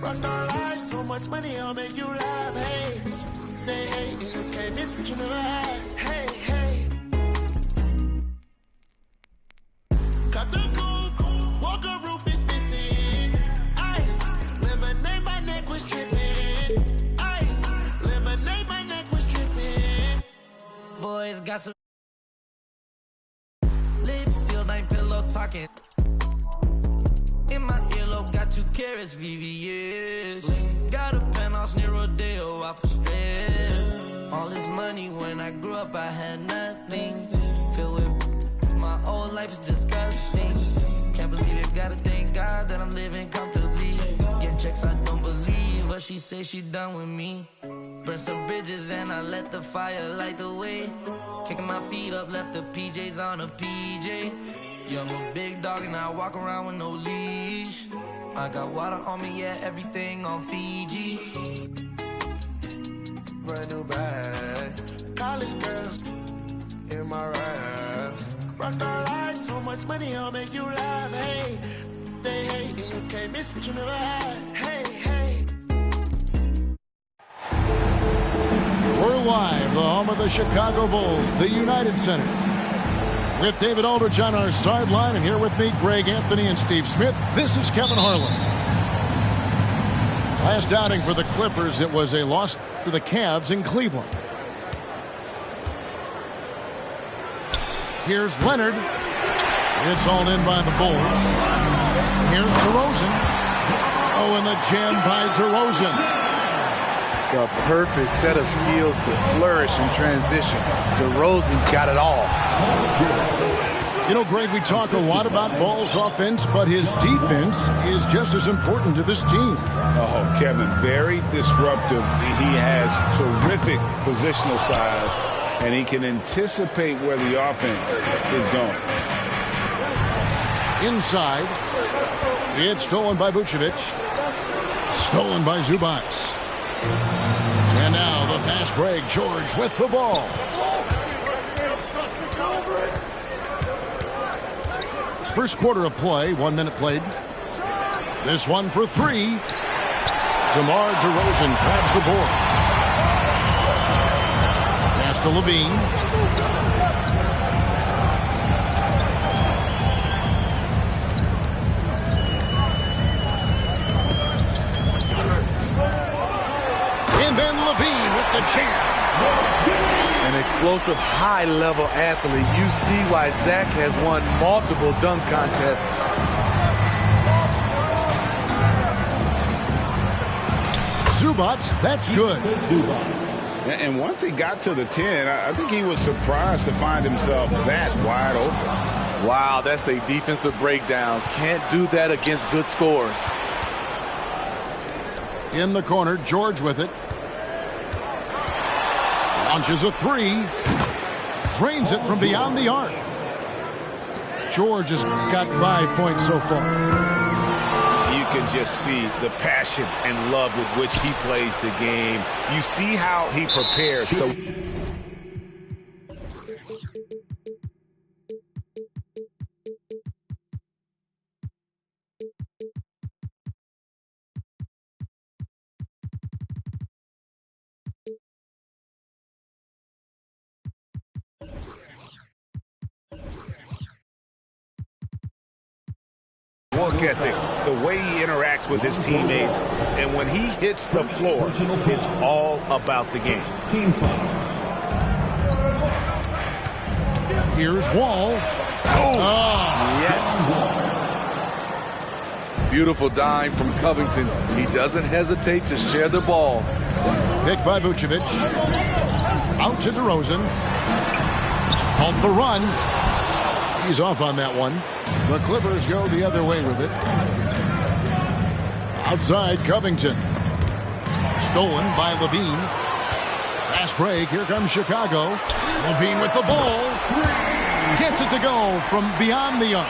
Rockstar life, so much money, I'll make you laugh. Hey, hey, you can't miss what you never had. Hey, hey. Cut the coupe, walker roof is missing. Ice, lemonade, my neck was tripping. Ice, lemonade, my neck was tripping. Boys got some lips sealed, ain't pillow talking. In my earlobe, got 2 carats, VVS. Got a penthouse near Rodeo, out for stress. All this money, when I grew up, I had nothing. Filled with my whole life is disgusting. Can't believe it, gotta thank God that I'm living comfortably. Getting checks I don't believe, but she say she done with me. Burn some bridges and I let the fire light the way. Kicking my feet up, left the PJs on a PJ. Yeah, I'm a big dog and I walk around with no leash. I got water on me, yeah, everything on Fiji. Brand new bag, college girls in my raps. Rockstar life, so much money, I'll make you laugh. Hey, they hate and you can't miss what you never had. Hey, hey. We're live, the home of the Chicago Bulls, the United Center. With David Aldridge on our sideline, and here with me, Greg Anthony and Steve Smith. This is Kevin Harlan. Last outing for the Clippers, it was a loss to the Cavs in Cleveland. Here's Leonard. It's all in by the Bulls. Here's DeRozan. Oh, and the jam by DeRozan. The perfect set of skills to flourish in transition. DeRozan's got it all. You know, Greg, we talk a lot about Ball's offense, but his defense is just as important to this team. Oh, Kevin, very disruptive. He has terrific positional size, and he can anticipate where the offense is going. Inside, it's stolen by Vucevic. Stolen by Zubac. And now the fast break. George with the ball. First quarter of play, 1 minute played. This one for 3. DeMar DeRozan grabs the board. Pass to Levine. And then Levine with the jam. An explosive, high-level athlete. You see why Zach has won multiple dunk contests. Zubac, that's good. And once he got to the 10, I think he was surprised to find himself that wide open. Wow, that's a defensive breakdown. Can't do that against good scores. In the corner, George with it. Launches a 3. Drains it from beyond the arc. George has got 5 points so far. You can just see the passion and love with which he plays the game. You see how he prepares. Work ethic, the way he interacts with his teammates, and when he hits the floor, it's all about the game. Here's Wall. Yes. Beautiful dime from Covington. He doesn't hesitate to share the ball. Picked by Vucevic. Out to DeRozan. It's called the run. He's off on that one. The Clippers go the other way with it. Outside, Covington. Stolen by Levine. Fast break. Here comes Chicago. Levine with the ball. Gets it to go from beyond the arc.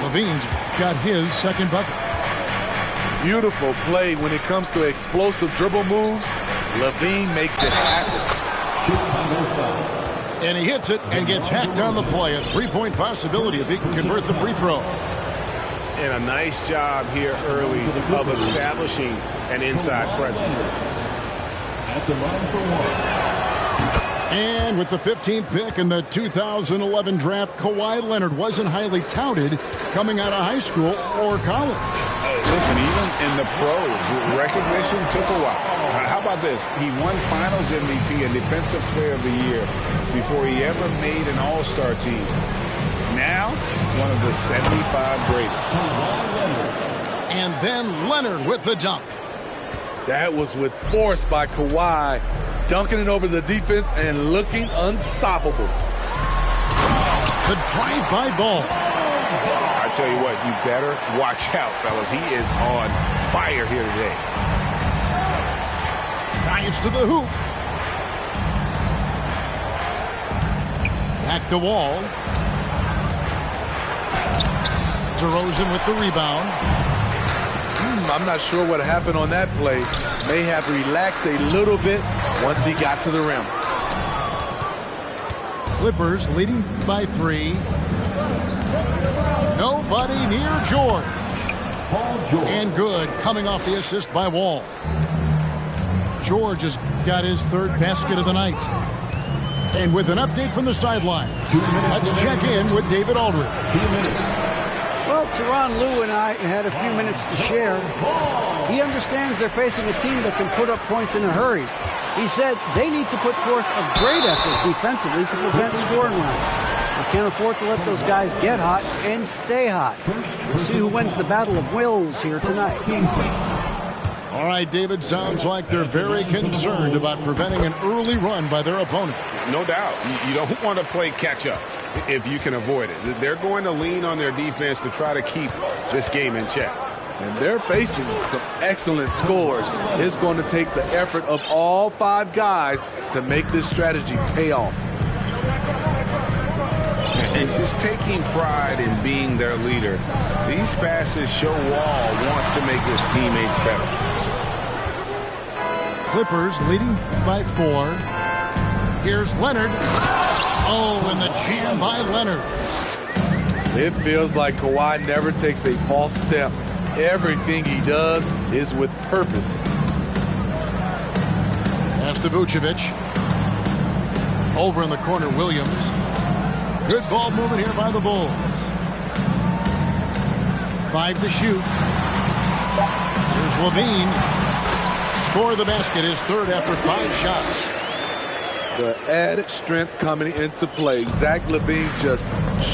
Levine's got his second bucket. Beautiful play when it comes to explosive dribble moves. Levine makes it happen. And he hits it and gets hacked on the play. A 3-point possibility if he can convert the free throw. and a nice job here early of establishing an inside presence. At the line for one. And with the 15th pick in the 2011 draft, Kawhi Leonard wasn't highly touted coming out of high school or college. Listen, even in the pros, recognition took a while. How about this? He won Finals MVP and Defensive Player of the Year before he ever made an All-Star team. Now, one of the 75 greatest. And then Leonard with the dunk. That was with force by Kawhi, dunking it over the defense and looking unstoppable. The drive-by ball. I tell you what, you better watch out, fellas. He is on fire here today. Drives to the hoop. Back to Wall. DeRozan with the rebound. I'm not sure what happened on that play. May have relaxed a little bit once he got to the rim. Clippers leading by 3. Nobody near George. And good, coming off the assist by Wall. George has got his 3rd basket of the night. And with an update from the sideline, let's check in with David Aldridge. 2 minutes. Well, Tyronn Lue and I had a few minutes to share. He understands they're facing a team that can put up points in a hurry. He said they need to put forth a great effort defensively to prevent scoring runs. They can't afford to let those guys get hot and stay hot. We'll see who wins the battle of wills here tonight. All right, David, sounds like they're very concerned about preventing an early run by their opponent. No doubt. You don't want to play catch-up if you can avoid it. They're going to lean on their defense to try to keep this game in check. And they're facing some excellent scores. It's going to take the effort of all 5 guys to make this strategy pay off. And just taking pride in being their leader, these passes show Wall wants to make his teammates better. Clippers leading by 4. Here's Leonard. Oh, and the jam by Leonard. It feels like Kawhi never takes a false step. Everything he does is with purpose. Pass to Vucevic. Over in the corner, Williams. Good ball movement here by the Bulls. 5 to shoot. Here's Levine. Score the basket, his 3rd after 5 shots. The added strength coming into play. Zach LaVine just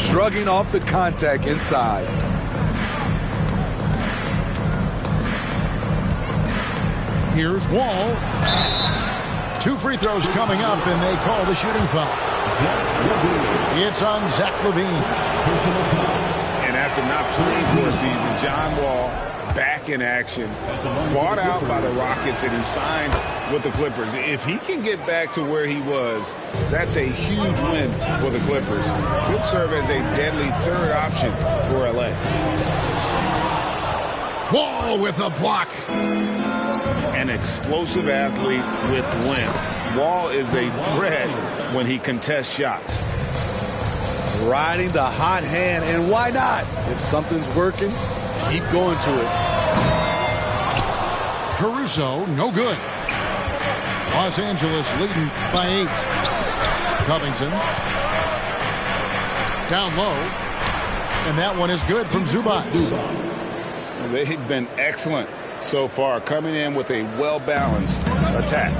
shrugging off the contact inside. Here's Wall. 2 free throws coming up, and they call the shooting foul. It's on Zach LaVine. And after not playing for a season, John Wall back in action, bought out by the Rockets, and he signs with the Clippers. If he can get back to where he was, that's a huge win for the Clippers. He'll serve as a deadly 3rd option for LA. Wall with a block. An explosive athlete with length. Wall is a threat when he contests shots. Riding the hot hand, and why not? If something's working, keep going to it. Caruso, no good. Los Angeles leading by 8. Covington. Down low. And that one is good from Zubac. They've been excellent so far, coming in with a well-balanced attack.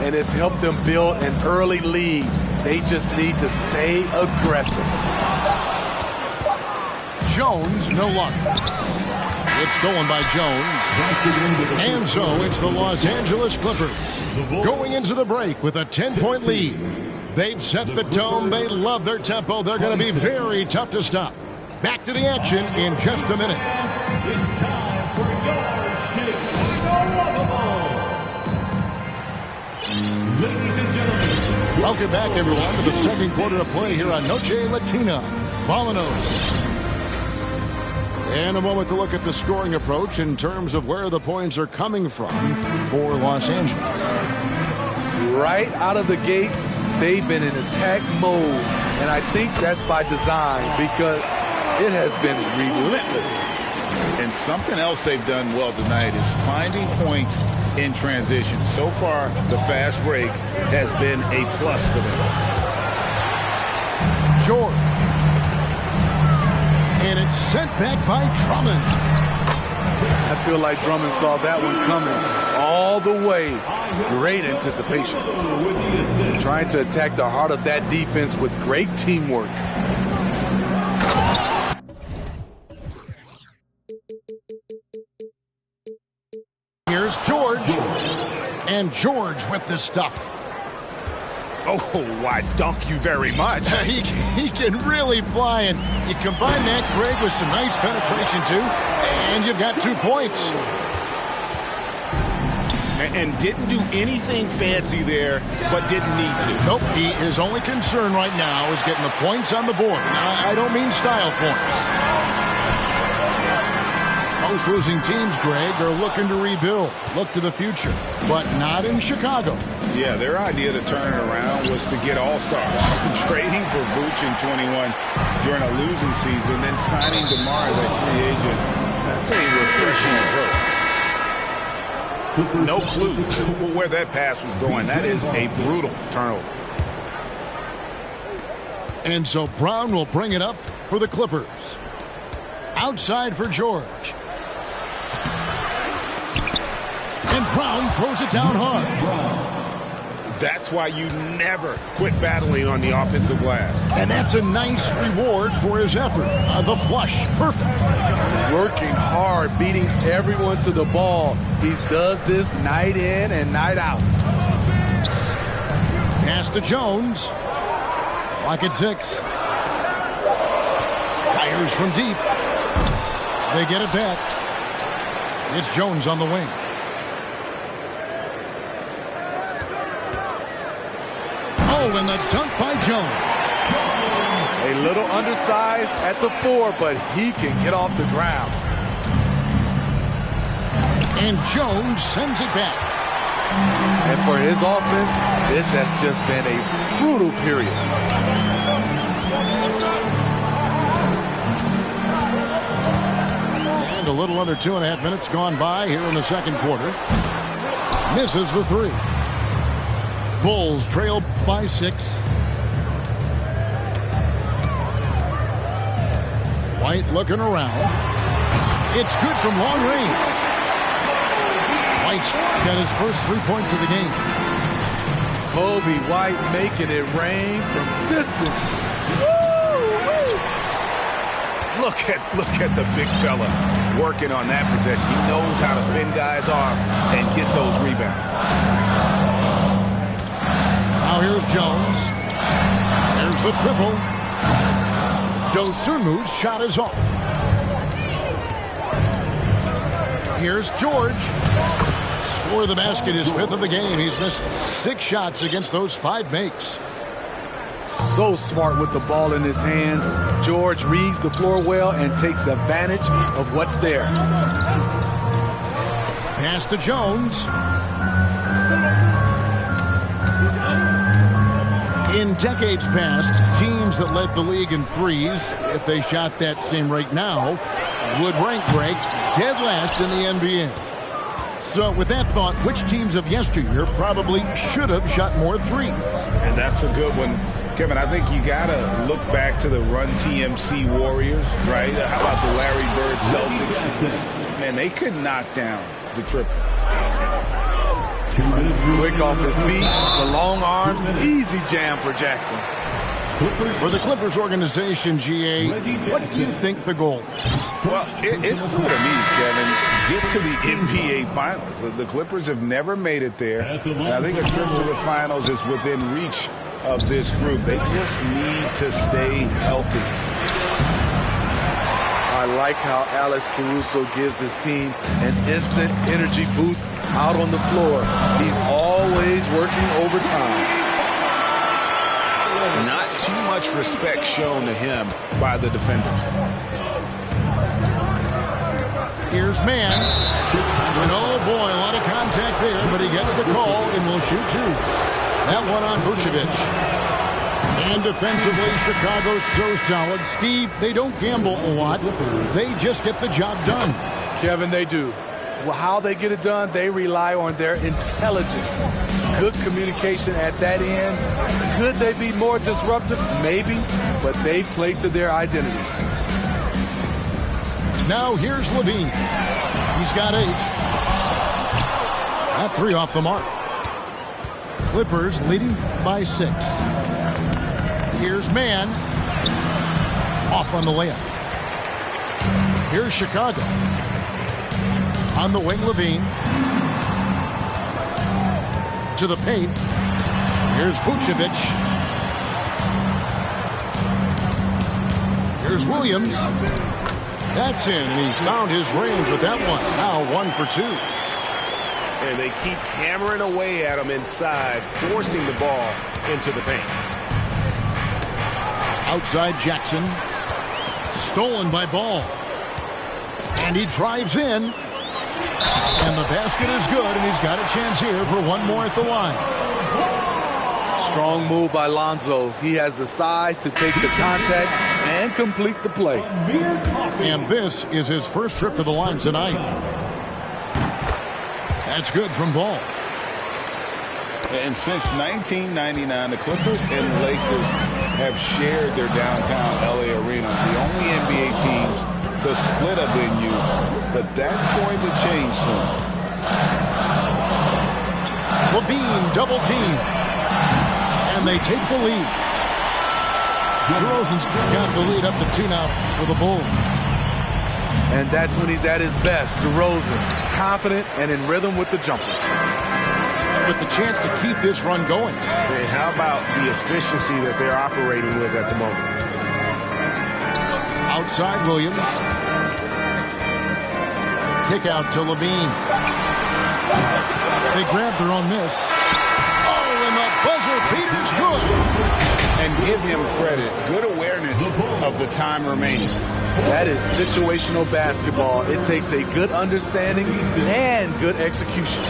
And it's helped them build an early lead. They just need to stay aggressive. Jones, no luck. It's stolen by Jones. And so it's the Los Angeles Clippers going into the break with a 10-point lead. They've set the tone. They love their tempo. They're going to be very tough to stop. Back to the action in just a minute. It's time for Yardstick Scorable. Ladies and gentlemen. Welcome back, everyone, to the 2nd quarter of play here on Noche Latina. Vamonos. And a moment to look at the scoring approach in terms of where the points are coming from for Los Angeles. Right out of the gates, they've been in attack mode. And I think that's by design because it has been relentless. And something else they've done well tonight is finding points in transition. So far, the fast break has been a plus for them. George. And it's sent back by Drummond. I feel like Drummond saw that one coming all the way. Great anticipation. Trying to attack the heart of that defense with great teamwork. Here's George. And George with the stuff. Oh, why, dunk you very much. He can really fly, and you combine that, Craig, with some nice penetration, too, and you've got 2 points. And didn't do anything fancy there, but didn't need to. Nope, his only concern right now is getting the points on the board. I don't mean style points. Most losing teams, Greg, are looking to rebuild, look to the future, but not in Chicago. Yeah, their idea to turn it around was to get all-stars. Trading for Vooch in 21 during a losing season, then signing DeMar as a free agent. That's a refreshing approach. No clue where that pass was going. That is a brutal turnover. And so Brown will bring it up for the Clippers. Outside for George. And Brown throws it down hard. That's why you never quit battling on the offensive glass. And that's a nice reward for his effort. The flush, perfect. Working hard, beating everyone to the ball. He does this night in and night out. Pass to Jones. Clock at 6. Fires from deep. They get it back. It's Jones on the wing. Oh, and the dunk by Jones. A little undersized at the 4, but he can get off the ground. And Jones sends it back. And for his offense, this has just been a brutal period. And a little under 2.5 minutes gone by here in the second quarter. Misses the 3. Bulls trail by 6. White looking around. It's good from long range. White's got his first 3 points of the game. Kobe White making it rain from distance. Look at the big fella working on that possession. He knows how to fend guys off and get those rebounds. Now here's Jones. There's the triple. Dosunmu's shot is off. Here's George. Score of the basket, his 5th of the game. He's missed 6 shots against those 5 makes. So smart with the ball in his hands. George reads the floor well and takes advantage of what's there. Pass to Jones. In decades past, teams that led the league in threes, if they shot that same rate now, would rank Greg dead last in the NBA. So with that thought, which teams of yesteryear probably should have shot more threes? And that's a good one. Kevin, I think you got to look back to the Run TMC Warriors, right? How about the Larry Bird Celtics? Man, they could knock down the triple. Quick off his feet, the long arms, easy jam for Jackson. For the Clippers organization, GA, what do you think the goal is? Well, it's clear to me, Kevin. Get to the NBA Finals. The Clippers have never made it there. And I think a trip to the Finals is within reach of this group. They just need to stay healthy. I like how Alex Caruso gives his team an instant energy boost out on the floor. He's always working overtime. Not too much respect shown to him by the defenders. Here's Mann. And oh boy, a lot of contact there, but he gets the call and will shoot 2. That one on Vucevic. And defensively, Chicago's so solid. Steve, they don't gamble a lot. They just get the job done. Kevin, they do. Well, how they get it done, they rely on their intelligence. Good communication at that end. Could they be more disruptive? Maybe, but they play to their identity. Now here's Levine. He's got 8. That 3 off the mark. Clippers leading by 6. Here's Mann. Off on the layup. Here's Chicago. On the wing, Levine. To the paint. Here's Vucevic. Here's Williams. That's in, and he found his range with that one. Now 1 for 2. And they keep hammering away at him inside, forcing the ball into the paint. Outside Jackson. Stolen by Ball. And he drives in. And the basket is good, and he's got a chance here for one more at the line. Strong move by Lonzo. He has the size to take the contact and complete the play. And this is his first trip to the line tonight. That's good from Ball. And since 1999, the Clippers and the Lakers have shared their downtown LA arena. The only NBA teams to split a venue, but that's going to change soon. Levine double team. And they take the lead. DeRozan's got the lead up to 2 now for the Bulls. And that's when he's at his best. DeRozan, confident and in rhythm with the jumper. With the chance to keep this run going. And how about the efficiency that they're operating with at the moment? Outside Williams. Kick out to Levine. They grab their own miss. Oh, and the buzzer beater's good. And give him credit. Good awareness of the time remaining. That is situational basketball. It takes a good understanding and good execution.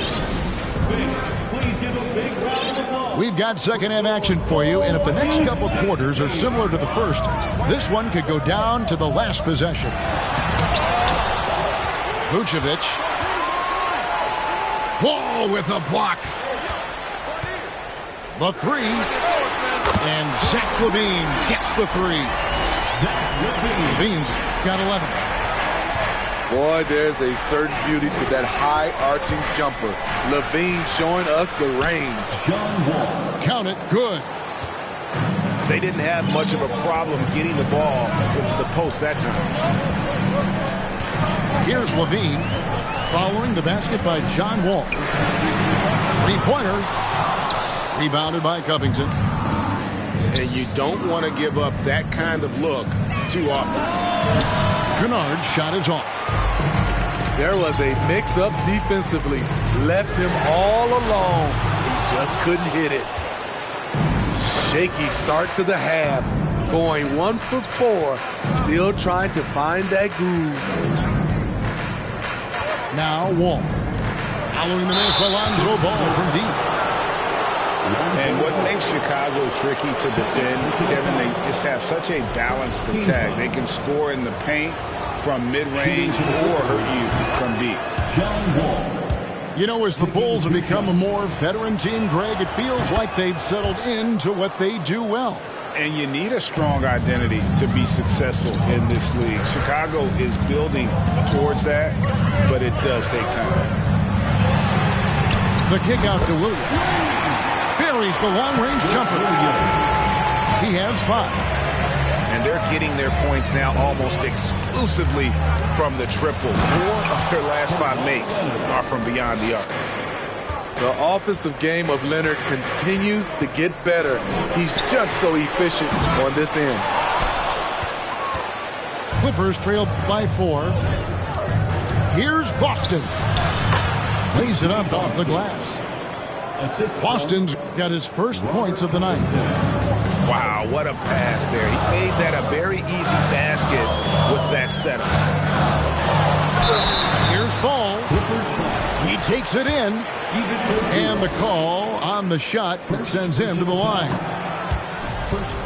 We've got second half action for you, and if the next couple quarters are similar to the first, this one could go down to the last possession. Vucevic. Wall with a block. The 3. And Zach Levine gets the 3. Levine's got 11. Boy, there's a certain beauty to that high-arching jumper. Levine showing us the range. Count it, good. They didn't have much of a problem getting the ball into the post that time. Here's Levine following the basket by John Wall. 3-pointer. Rebounded by Covington. And you don't want to give up that kind of look too often. Kennard's shot is off. There was a mix-up defensively. Left him all alone. He just couldn't hit it. Shaky start to the half. Going 1 for 4. Still trying to find that groove. Now Wall. Following the miss by Lonzo Ball from deep. And what makes Chicago tricky to defend, Kevin, they just have such a balanced attack. They can score in the paint from mid-range or hurt you from deep. You know, as the Bulls have become a more veteran team, Greg, it feels like they've settled into what they do well. And you need a strong identity to be successful in this league. Chicago is building towards that, but it does take time. The kick out to Williams. Buries the long-range jumper. He has 5. And they're getting their points now almost exclusively from the triple. 4 of their last 5 makes are from beyond the arc. The offensive game of Leonard continues to get better. He's just so efficient on this end. Clippers trail by 4. Here's Boston. Lays it up off the glass. Boston's got his first points of the night. Wow, what a pass there. He made that a very easy basket with that setup. Here's Ball. He takes it in. And the call on the shot that sends him to the line.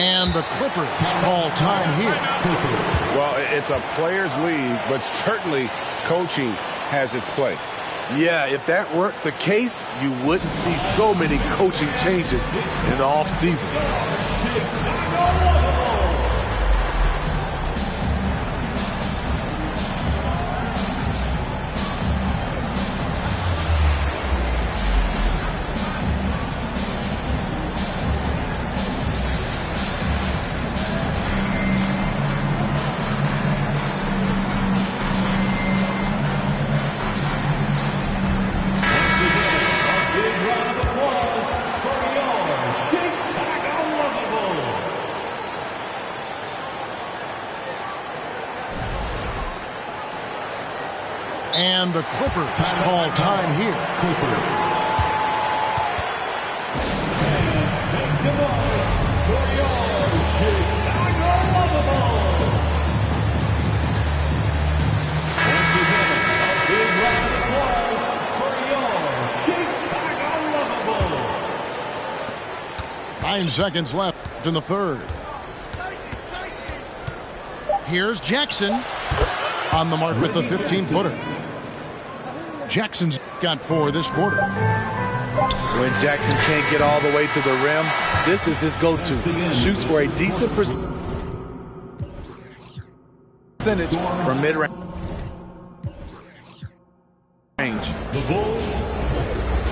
And the Clippers call time here. Well, it's a players' league, but certainly coaching has its place. Yeah, if that weren't the case, you wouldn't see so many coaching changes in the offseason. And the Clippers call time here. Nine seconds left in the third. Here's Jackson on the mark with the 15-footer. Jackson's got 4 this quarter. When Jackson can't get all the way to the rim, this is his go-to. Shoots for a decent percentage from mid-range.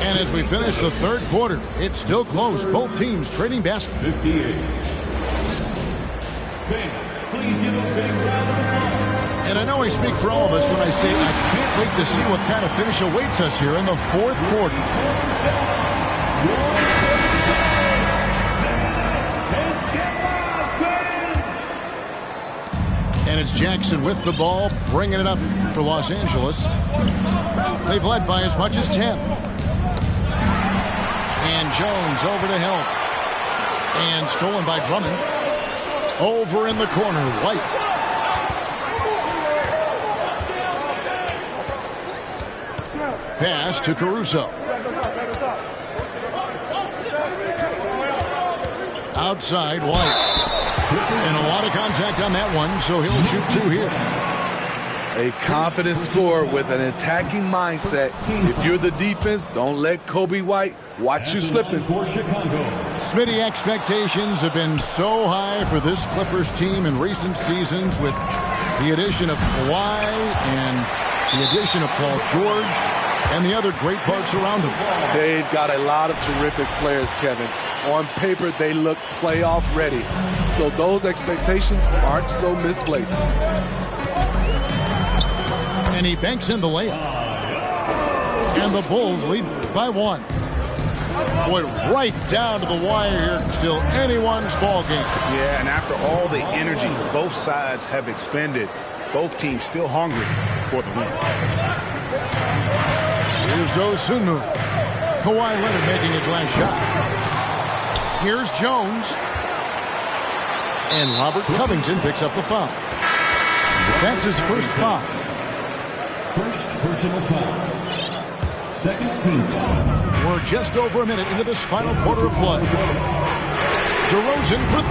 And as we finish the third quarter, it's still close. Both teams trading basketball. 58. Fans, please give a big round of applause. And I know I speak for all of us when I say I can't wait to see what kind of finish awaits us here in the fourth quarter. And it's Jackson with the ball, bringing it up for Los Angeles. They've led by as much as 10. And Jones over to help. And stolen by Drummond. Over in the corner, White. Pass to Caruso. Outside, White. And a lot of contact on that one, so he'll shoot 2 here. A confident scorer with an attacking mindset. If you're the defense, don't let Kobe White watch you slipping. For Chicago. Smitty, expectations have been so high for this Clippers team in recent seasons with the addition of Kawhi and the addition of Paul George and the other great parts around him. They've got a lot of terrific players, Kevin. On paper, they look playoff ready. So those expectations aren't so misplaced. And he banks in the layup. And the Bulls lead by 1. Boy, right down to the wire here. Still anyone's ball game. Yeah, and after all the energy both sides have expended, both teams still hungry for the win. Here's Dosunmu. Kawhi Leonard making his last shot. Here's Jones. And Robert Covington picks up the foul. That's his first foul. First personal foul. Second team foul. We're just over a minute into this final quarter of play. DeRozan for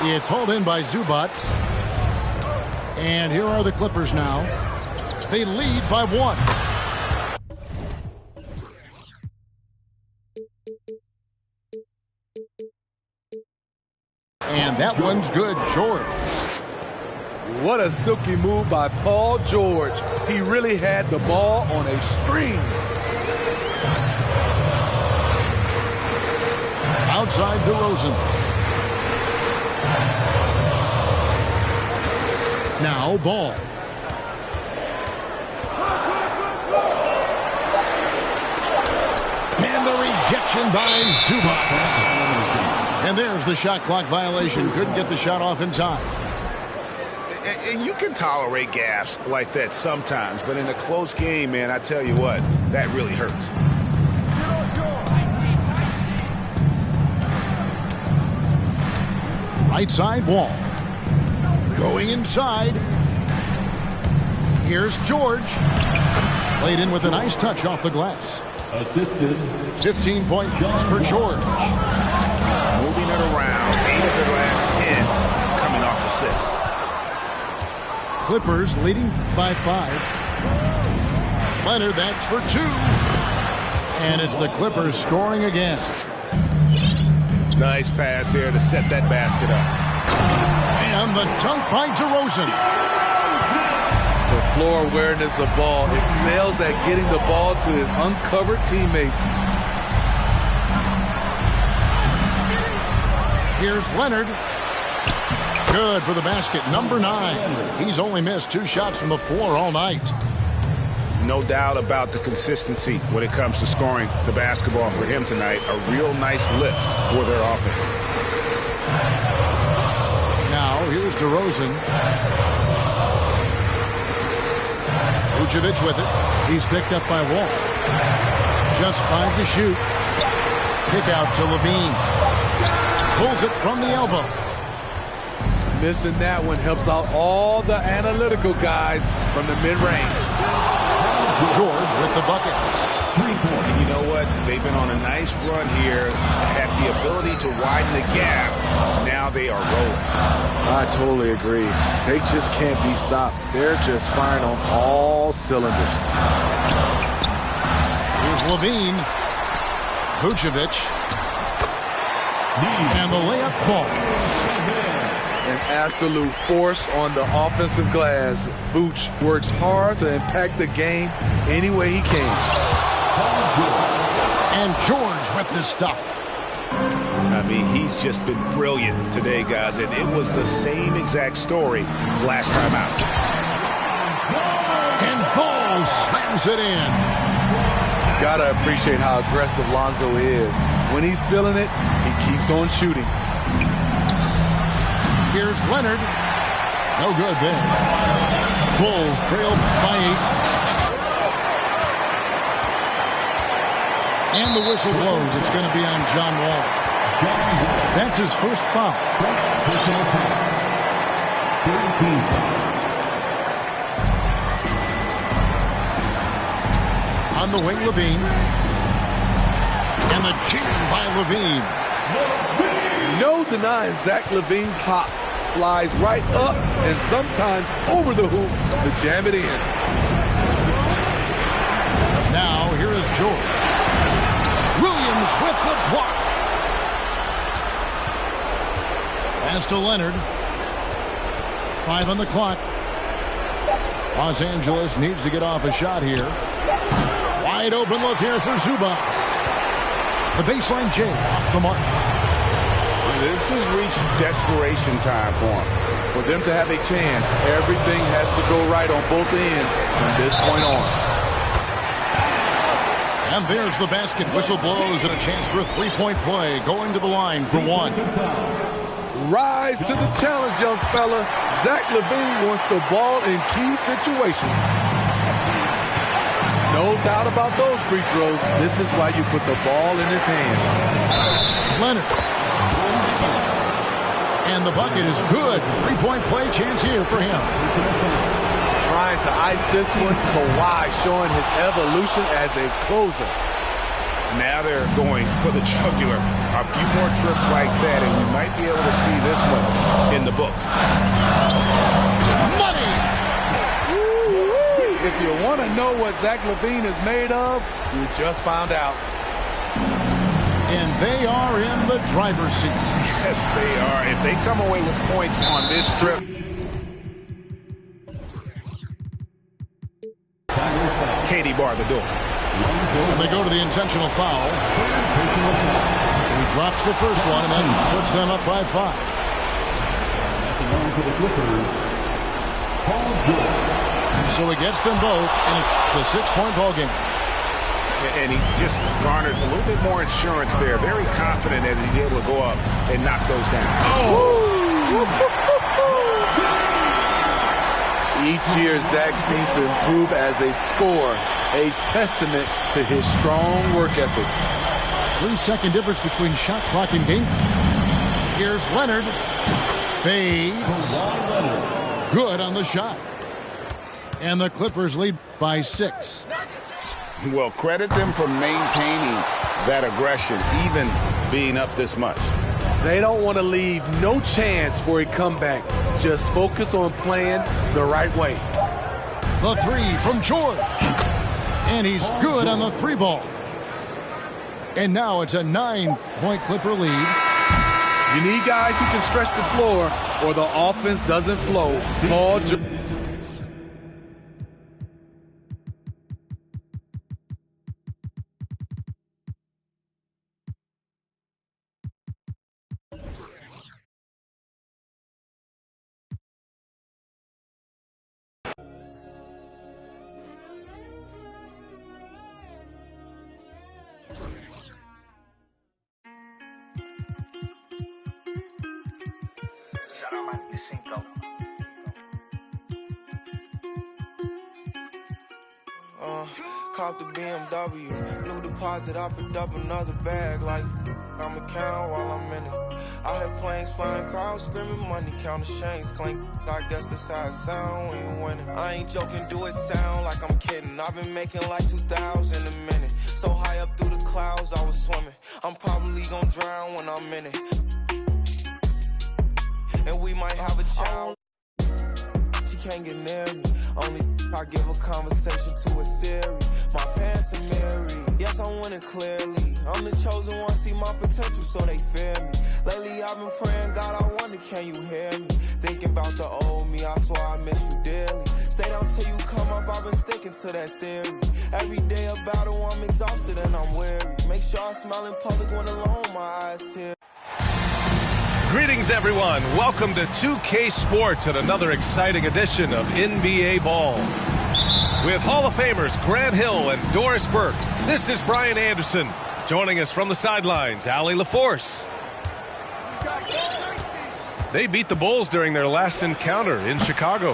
3. It's hauled in by Zubac. And here are the Clippers now. They lead by 1. And that one's good, George. What a silky move by Paul George. He really had the ball on a string. Outside DeRozan. Now Ball. And the rejection by Zubac. And there's the shot clock violation. Couldn't get the shot off in time. And you can tolerate gaffes like that sometimes, but in a close game, man, I tell you what, that really hurts. Right side, Wall. Going inside. Here's George. Played in with a nice touch off the glass. Assisted. 15 points for George. moving it around. 8 of their last 10 coming off assists. Clippers leading by 5. Leonard, that's for 2. And it's the Clippers scoring again. Nice pass there to set that basket up. And the dunk by DeRozan. The floor awareness of ball excels at getting the ball to his uncovered teammates. Here's Leonard. Good for the basket, number 9. He's only missed 2 shots from the floor all night. No doubt about the consistency when it comes to scoring the basketball for him tonight. A real nice lift for their offense. Now, here's DeRozan. Vucevic with it. He's picked up by Wall. Just 5 to shoot. Kick out to Levine. Pulls it from the elbow. Missing that one helps out all the analytical guys from the mid-range. George with the bucket. And you know what? They've been on a nice run here. Have the ability to widen the gap. Now they are rolling. I totally agree. They just can't be stopped. They're just firing on all cylinders. Here's Levine. Vucevic. And the layup falls. An absolute force on the offensive glass. Vooch works hard to impact the game any way he can. And George with this stuff. I mean, he's just been brilliant today, guys, and it was the same exact story last time out. And Ball slams it in. Gotta appreciate how aggressive Lonzo is. When he's feeling it, he keeps on shooting. Here's Leonard. No good there. Bulls trail by 8. And the whistle blows. It's going to be on John Wall. That's his first foul. On the wing, Levine. And the jam by Levine. No denying Zach Levine's hops. Flies right up and sometimes over the hoop to jam it in. Now, here is George. Williams with the block. Pass to Leonard. 5 on the clock. Los Angeles needs to get off a shot here. Wide open look here for Zubac. The baseline J off the mark. This has reached desperation time for them. For them to have a chance, everything has to go right on both ends from this point on. And there's the basket. Whistle blows and a chance for a three-point play. Going to the line for 1. Rise to the challenge, young fella. Zach Levine wants the ball in key situations. No doubt about those free throws. This is why you put the ball in his hands. Leonard. And the bucket is good. Three-point play chance here for him. Trying to ice this one. Kawhi showing his evolution as a closer. Now they're going for the jugular. A few more trips like that, and we might be able to see this one in the books. Money! If you want to know what Zach Levine is made of, you just found out. And they are in the driver's seat. Yes, they are. If they come away with points on this trip. Katie barred the door. And they go to the intentional foul. He drops the first one and then puts them up by 5. So he gets them both, and it's a 6-point ball game. And he just garnered a little bit more insurance there. Very confident as he's able to go up and knock those down. Each year, Zach seems to improve as a scorer, a testament to his strong work ethic. 3-second difference between shot clock and game. Here's Leonard. Fades. Good on the shot. And the Clippers lead by 6. Well, credit them for maintaining that aggression, even being up this much. They don't want to leave no chance for a comeback. Just focus on playing the right way. The three from George. And he's good on the three ball. And now it's a 9-point Clipper lead. You need guys who can stretch the floor or the offense doesn't flow. Paul George. Cop the BMW, new deposit, I picked up another bag like I'ma count while I'm in it. I hear planes flying, crowds screaming, money counting chains clink. I guess that's how it sound when you winning. I ain't joking, do it sound like I'm kidding. I've been making like 2,000 a minute. So high up through the clouds, I was swimming. I'm probably gonna drown when I'm in it. And we might have a child. She can't get near me. Only I give a conversation to a Siri. My pants are married. Yes, I'm winning clearly. I'm the chosen one, see my potential, so they fear me. Lately, I've been praying, God, I wonder, can you hear me? Thinking about the old me, I swear I miss you dearly. Stay down till you come up, I've been sticking to that theory. Every day a battle, I'm exhausted and I'm weary. Make sure I smile in public when alone, my eyes tear. Greetings, everyone. Welcome to 2K Sports and another exciting edition of NBA Ball. With Hall of Famers Grant Hill and Doris Burke, this is Brian Anderson. Joining us from the sidelines, Allie LaForce. They beat the Bulls during their last encounter in Chicago.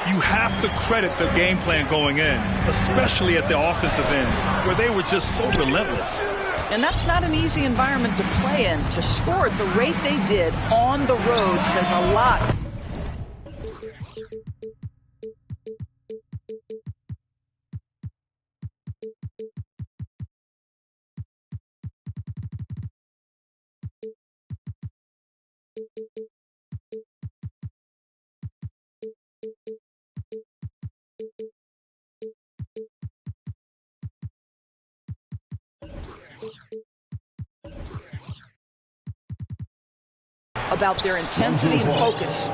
You have to credit the game plan going in, especially at the offensive end, where they were just so relentless. And that's not an easy environment to play in. To score at the rate they did on the road says a lot. About their intensity and focus.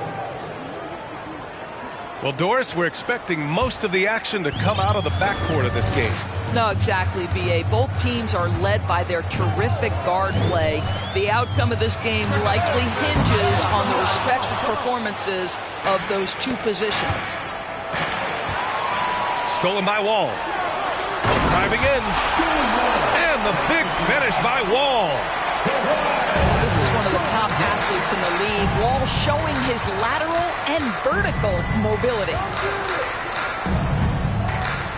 Well, Doris, we're expecting most of the action to come out of the backcourt of this game. No, exactly, B.A. Both teams are led by their terrific guard play. The outcome of this game likely hinges on the respective performances of those two positions. Stolen by Wall. Driving in. And the big finish by Wall. Well, this is one of the top athletes in the league. Wall showing his lateral and vertical mobility.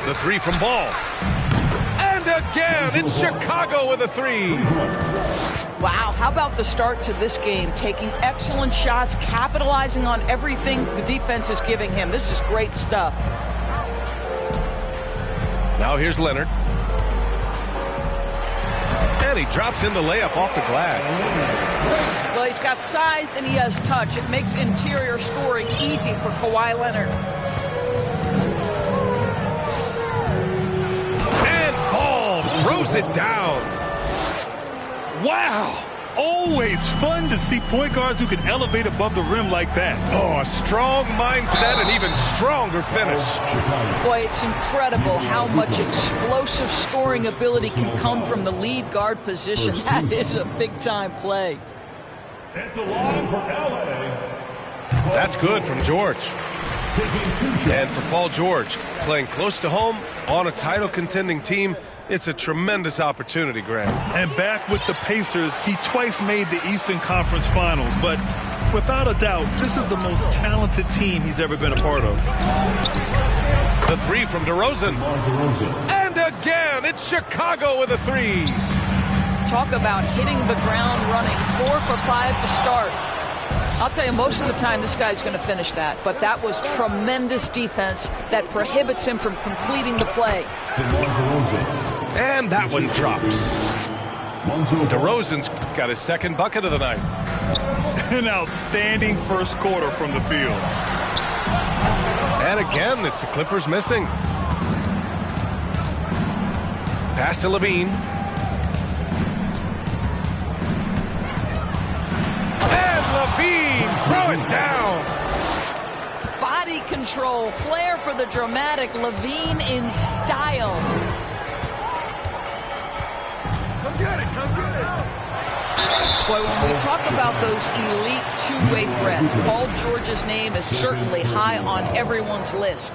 The three from Ball. And again, it's Chicago with a three. Wow, how about the start to this game? Taking excellent shots, capitalizing on everything the defense is giving him. This is great stuff. Now here's Leonard. And he drops in the layup off the glass. Well, he's got size and he has touch. It makes interior scoring easy for Kawhi Leonard. And Ball throws it down. Wow! Always fun to see point guards who can elevate above the rim like that. Oh, a strong mindset and even stronger finish. Boy, it's incredible how much explosive scoring ability can come from the lead guard position. That is a big-time play. At the line for LA. That's good from George. And for Paul George, playing close to home on a title-contending team, it's a tremendous opportunity, Grant. And back with the Pacers, he twice made the Eastern Conference Finals, but without a doubt, this is the most talented team he's ever been a part of. The three from DeRozan. And again, it's Chicago with a three. Talk about hitting the ground running. 4 for 5 to start. I'll tell you, most of the time this guy's going to finish that, but that was tremendous defense that prohibits him from completing the play. And that one drops. DeRozan's got his second bucket of the night. An outstanding first quarter from the field. And again, it's the Clippers missing. Pass to Levine. And Levine, throw it down. Body control, flair for the dramatic. Levine in style. Come get it, come get it. Boy, when we talk about those elite two-way threats, Paul George's name is certainly high on everyone's list.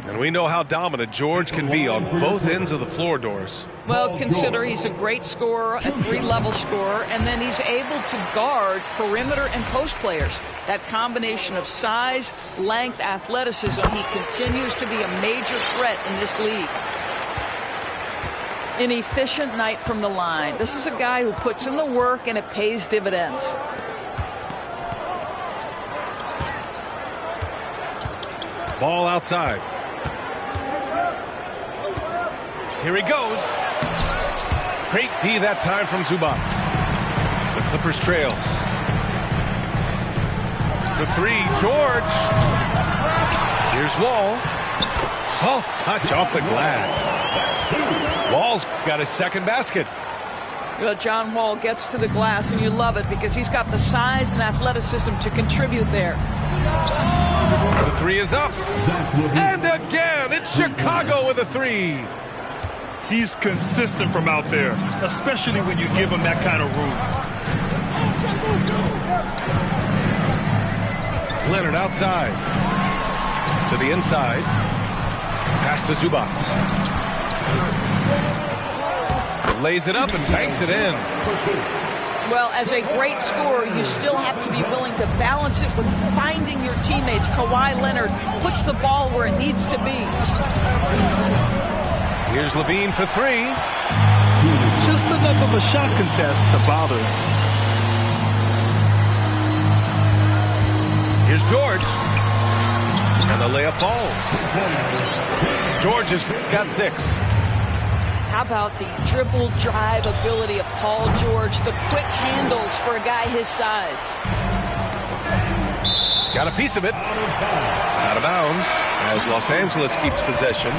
And we know how dominant George can be on both ends of the floor, Doris. Well, consider he's a great scorer, a three-level scorer, and then he's able to guard perimeter and post players. That combination of size, length, athleticism, he continues to be a major threat in this league. An efficient night from the line. This is a guy who puts in the work and it pays dividends. Ball outside. Here he goes. Great D that time from Zubac. The Clippers trail. For three, George. Here's Wall. Soft touch off the glass. Wall's got his second basket. Well, John Wall gets to the glass, and you love it because he's got the size and athleticism to contribute there. The three is up. And again, it's Chicago with a three. He's consistent from out there, especially when you give him that kind of room. Leonard outside. To the inside. Pass to Zubac. Lays it up and banks it in. Well, as a great scorer, you still have to be willing to balance it with finding your teammates. Kawhi Leonard puts the ball where it needs to be. Here's Levine for three. Just enough of a shot contest to bother him. Here's George. And the layup falls. George has got 6. How about the dribble drive ability of Paul George? The quick handles for a guy his size. Got a piece of it. Out of bounds as Los Angeles keeps possession.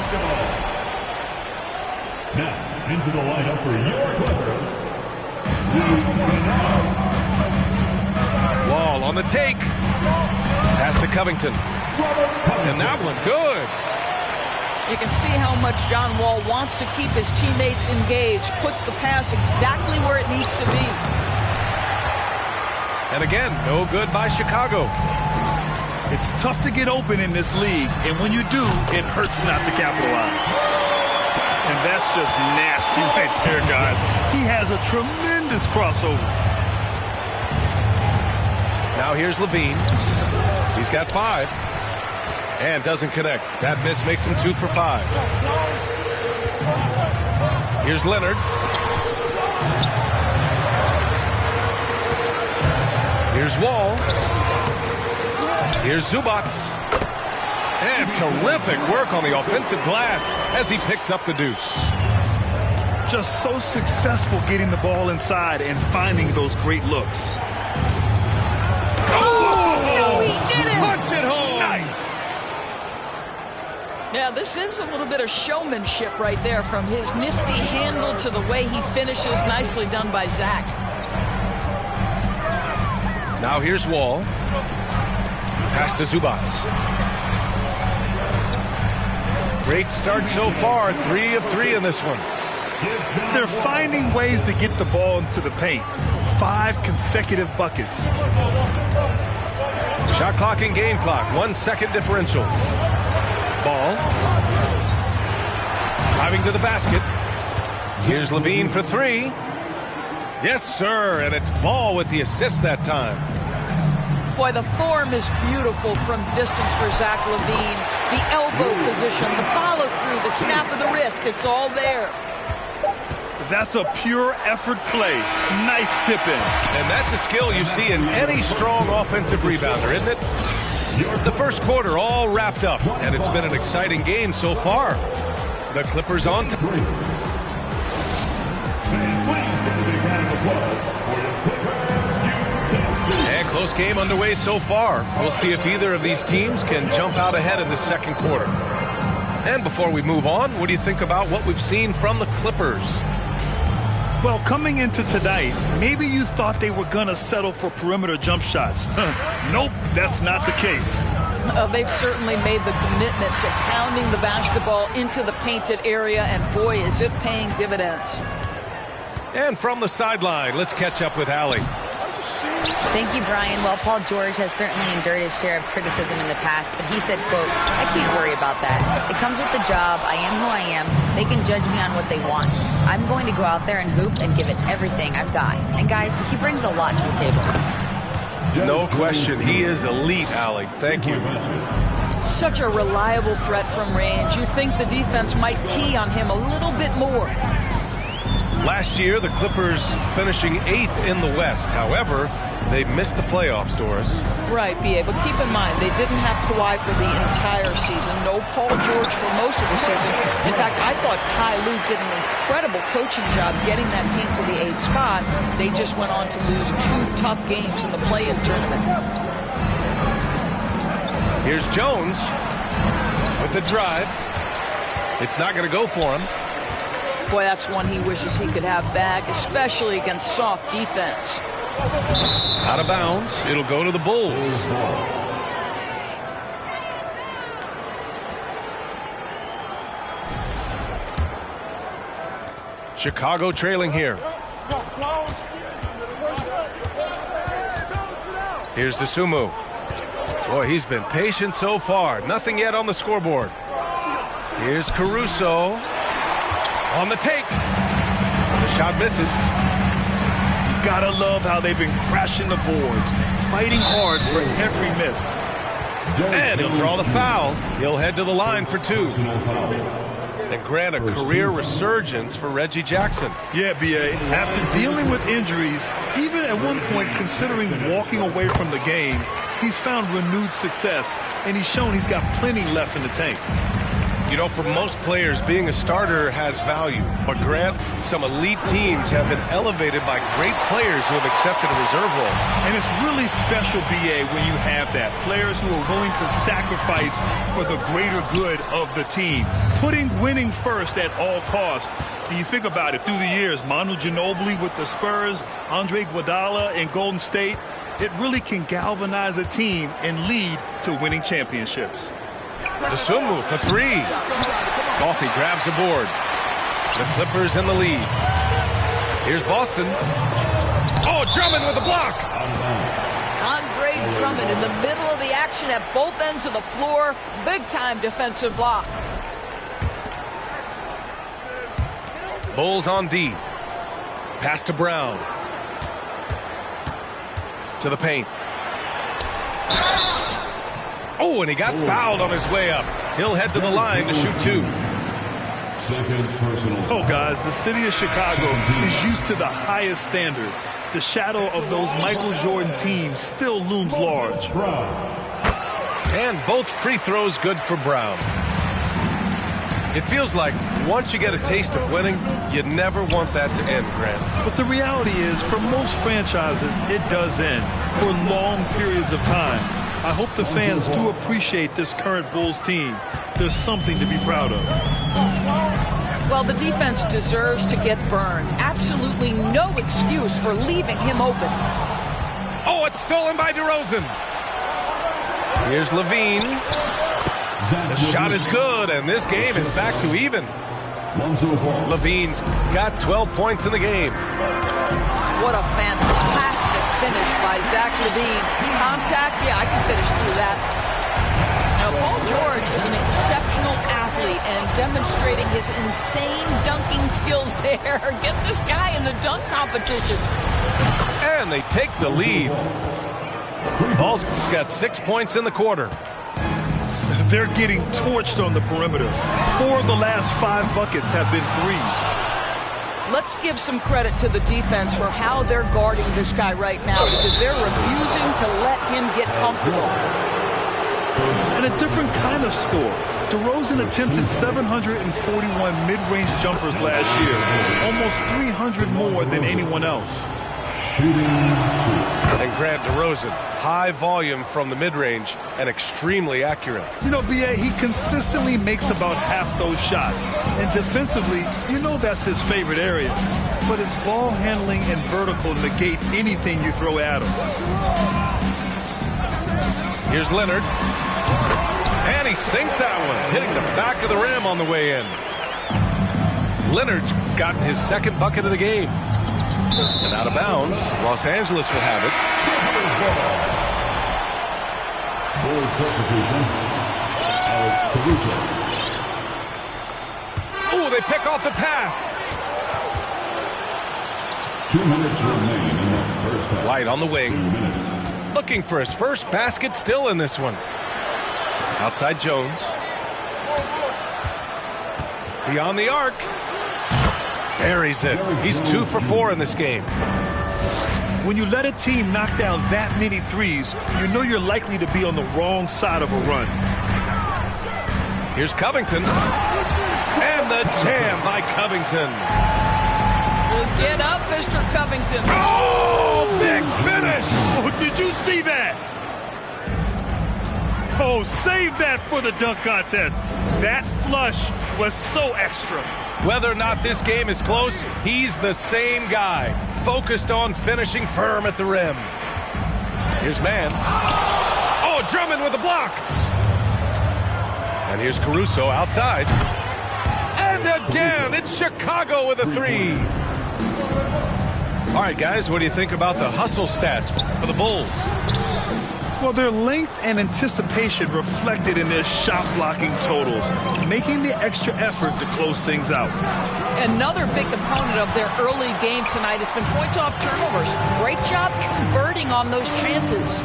Now, into the lineup for your Clippers. Wall on the take. Pass to Covington. And that one good. You can see how much John Wall wants to keep his teammates engaged. Puts the pass exactly where it needs to be. And again, no good by Chicago. It's tough to get open in this league, and when you do, it hurts not to capitalize. And that's just nasty right there, guys. He has a tremendous crossover. Now here's Levine. He's got 5. And doesn't connect. That miss makes him 2 for 5. Here's Leonard. Here's Wall. Here's Zubac. And terrific work on the offensive glass as he picks up the deuce. Just so successful getting the ball inside and finding those great looks. Oh, no, he didn't. Punch it home. Nice. Yeah, this is a little bit of showmanship right there, from his nifty handle to the way he finishes. Nicely done by Zach. Now here's Wall. Pass to Zubac. Great start so far. 3 of 3 in this one. They're finding ways to get the ball into the paint. 5 consecutive buckets. Shot clock and game clock. 1 second differential. Ball. Driving to the basket. Here's Levine for 3. Yes, sir. And it's Ball with the assist that time. Boy, the form is beautiful from distance for Zach Levine. The elbow position, the follow through, the snap of the wrist. It's all there. That's a pure effort play. Nice tip in. And that's a skill you see in any strong offensive rebounder, isn't it? The first quarter all wrapped up, and it's been an exciting game so far. The Clippers on top. And close game underway so far. We'll see if either of these teams can jump out ahead in the second quarter. And before we move on, what do you think about what we've seen from the Clippers? Well, coming into tonight, maybe you thought they were going to settle for perimeter jump shots. Nope, that's not the case. They've certainly made the commitment to pounding the basketball into the painted area, and boy, is it paying dividends. And from the sideline, let's catch up with Allie. Thank you, Brian. Well, Paul George has certainly endured his share of criticism in the past, but he said, quote, "I can't worry about that. It comes with the job. I am who I am. They can judge me on what they want. I'm going to go out there and hoop and give it everything I've got." And guys, he brings a lot to the table. No question. He is elite, Allie. Thank you. Such a reliable threat from range. You think the defense might key on him a little bit more. Last year, the Clippers finishing 8th in the West. However, they missed the playoffs, Doris. Right, B.A., but keep in mind, they didn't have Kawhi for the entire season. No Paul George for most of the season. In fact, I thought Ty Lue did an incredible coaching job getting that team to the 8th spot. They just went on to lose 2 tough games in the play-in tournament. Here's Jones with the drive. It's not going to go for him. Boy, that's one he wishes he could have back, especially against soft defense. Out of bounds. It'll go to the Bulls. Chicago trailing here. Here's DeSumo. Boy, he's been patient so far. Nothing yet on the scoreboard. Here's Caruso. On the take. The shot misses. You gotta love how they've been crashing the boards, fighting hard for every miss. And he'll draw the foul. He'll head to the line for 2. And grant a career resurgence for Reggie Jackson. Yeah, B.A., after dealing with injuries, even at one point considering walking away from the game, he's found renewed success, and he's shown he's got plenty left in the tank. You know, for most players, being a starter has value. But, Grant, some elite teams have been elevated by great players who have accepted a reserve role. And it's really special, B.A., when you have that. Players who are willing to sacrifice for the greater good of the team. Putting winning first at all costs. And you think about it, through the years, Manu Ginobili with the Spurs, Andre Iguodala in Golden State, it really can galvanize a team and lead to winning championships. DeSumo for 3. Coffey grabs the board. The Clippers in the lead. Here's Boston. Oh, Drummond with the block. Andre Drummond in the middle of the action at both ends of the floor. Big-time defensive block. Bulls on D. Pass to Brown. To the paint. Oh, and he got fouled on his way up. He'll head to the line to shoot 2. Oh, guys, the city of Chicago is used to the highest standard. The shadow of those Michael Jordan teams still looms large. And both free throws good for Brown. It feels like once you get a taste of winning, you never want that to end, Grant. But the reality is, for most franchises, it does end for long periods of time. I hope the fans do appreciate this current Bulls team. There's something to be proud of. Well, the defense deserves to get burned. Absolutely no excuse for leaving him open. Oh, it's stolen by DeRozan. Here's Levine. The shot is good, and this game is back to even. Levine's got 12 points in the game. What a fantastic finish by Zach LaVine. Contact, yeah, I can finish through that. Now, Paul George is an exceptional athlete and demonstrating his insane dunking skills there. Get this guy in the dunk competition. And they take the lead. Paul's got 6 points in the quarter. They're getting torched on the perimeter. 4 of the last 5 buckets have been threes. Let's give some credit to the defense for how they're guarding this guy right now, because they're refusing to let him get comfortable. And a different kind of score. DeRozan attempted 741 mid-range jumpers last year, almost 300 more than anyone else. And Grant DeRozan, high volume from the mid-range and extremely accurate. You know, B.A., he consistently makes about half those shots. And defensively, you know that's his favorite area. But his ball handling and vertical negate anything you throw at him. Here's Leonard. And he sinks that one, hitting the back of the rim on the way in. Leonard's gotten his second bucket of the game. And out of bounds, Los Angeles will have it. Oh, they pick off the pass. 2 minutes remain in the first half. White on the wing. Looking for his first basket still in this one. Outside Jones. Beyond the arc. Buries it. He's 2 for 4 in this game. When you let a team knock down that many threes, you know you're likely to be on the wrong side of a run. Here's Covington. And the jam by Covington. Well, get up, Mr. Covington. Oh, big finish. Oh, did you see that? Oh, save that for the dunk contest. That flush was so extra. Whether or not this game is close, he's the same guy, focused on finishing firm at the rim. Here's Mann. Oh, Drummond with a block. And here's Caruso outside. And again, it's Chicago with a 3. All right, guys, what do you think about the hustle stats for the Bulls? Well, their length and anticipation reflected in their shot blocking totals, making the extra effort to close things out. Another big component of their early game tonight has been points off turnovers. Great job converting on those chances.